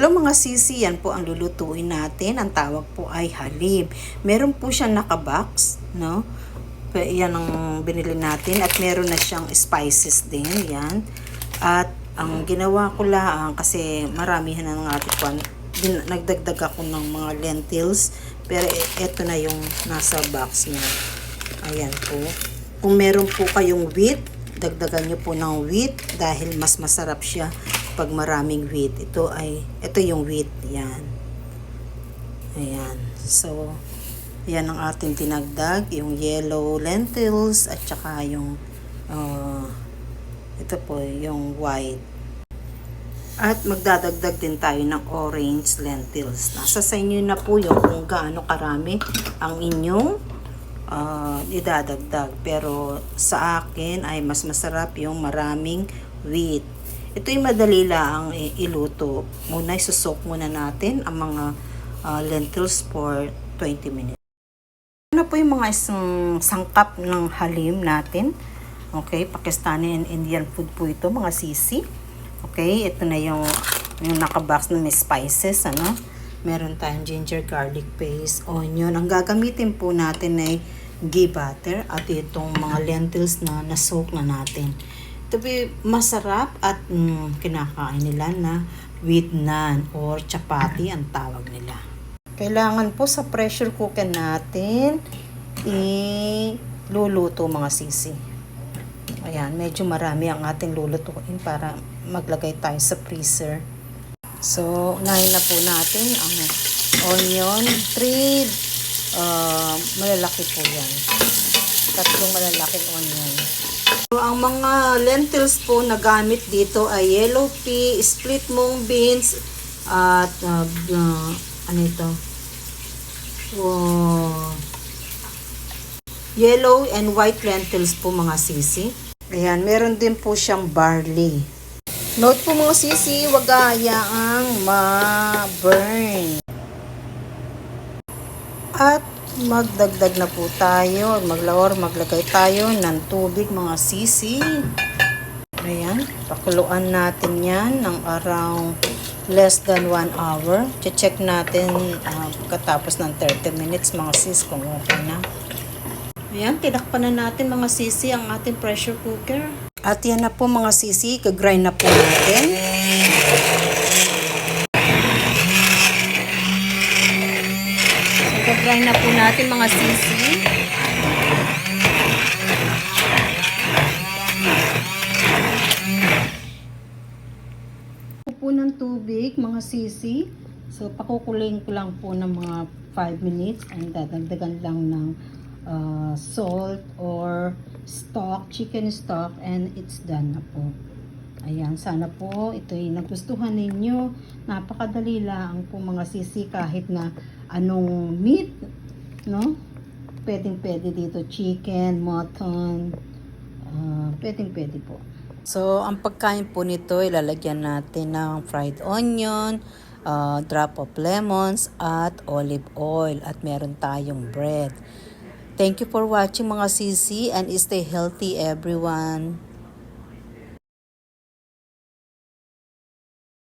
Hello mga sisi, yan po ang lulutuin natin. Ang tawag po ay halim. Meron po siyang nakabox, no? Yan ang binili natin at meron na siyang spices din, yan. At ang ginawa ko lang, kasi maramihan na ng ating kwan, nagdagdag ako ng mga lentils, pero ito na yung nasa box niya. Ayan po. Kung meron po kayong wheat, dagdagan nyo po ng wheat dahil mas masarap siya pag maraming wheat. Ito yung wheat, yan. Ayan. So, yan ang ating tinagdag, yung yellow lentils at saka yung ito po, yung white. At magdadagdag din tayo ng orange lentils. Nasa sa inyo na po yung kung gaano karami ang inyong idadagdag. Pero sa akin ay mas masarap yung maraming wheat. Ito'y madali lang iluto. Muna isusok muna natin ang mga lentils for 20 minutes. Ano po yung mga sangkap ng halim natin? Okay, Pakistani and Indian food po ito, mga sisi. Okay, ito na yung nakabox na may spices, ano? Meron tayong ginger garlic paste, onion. Ang gagamitin po natin ay ghee butter at itong mga lentils na nasoak na natin. Ito masarap at kinakain nila na with naan or chapati ang tawag nila. Kailangan po sa pressure cooker natin iluluto mga sisi. Ayan, medyo marami ang ating lulutuin para maglagay tayo sa freezer. So, unahin na po natin ang onion, 3 malalaki po yan. 3 malalaking onion. So, ang mga lentils po na gamit dito ay yellow pea, split mung beans, at ano ito? Yellow and white lentils po mga sisi. Ayan, meron din po siyang barley. Note po mga sisi, wag hayaang ma-burn. At magdagdag na po tayo, maglagay tayo ng tubig mga sisi. Ayan, pakuluan natin yan ng around less than 1 hour. Check natin katapos ng 30 minutes mga sis kung okay na. Ayan, tinakpan na natin mga sisi ang ating pressure cooker. At yan na po mga sisi, kagrind na po natin. Kagrind na po natin mga sisi. Po ng tubig mga sisi. So pakukuloyin ko lang po ng mga 5 minutes and dadagdagan lang ng salt or stock, chicken stock, and it's done na po. Ayan, sana po ito'y nagustuhan ninyo. Napakadali lang po mga sisi, kahit na anong meat, no? Pwede dito, chicken, mutton, pwede po. So, ang pagkain po nito, ilalagyan natin ng fried onion, drop of lemons, at olive oil. At meron tayong bread. Thank you for watching mga sisi and stay healthy everyone.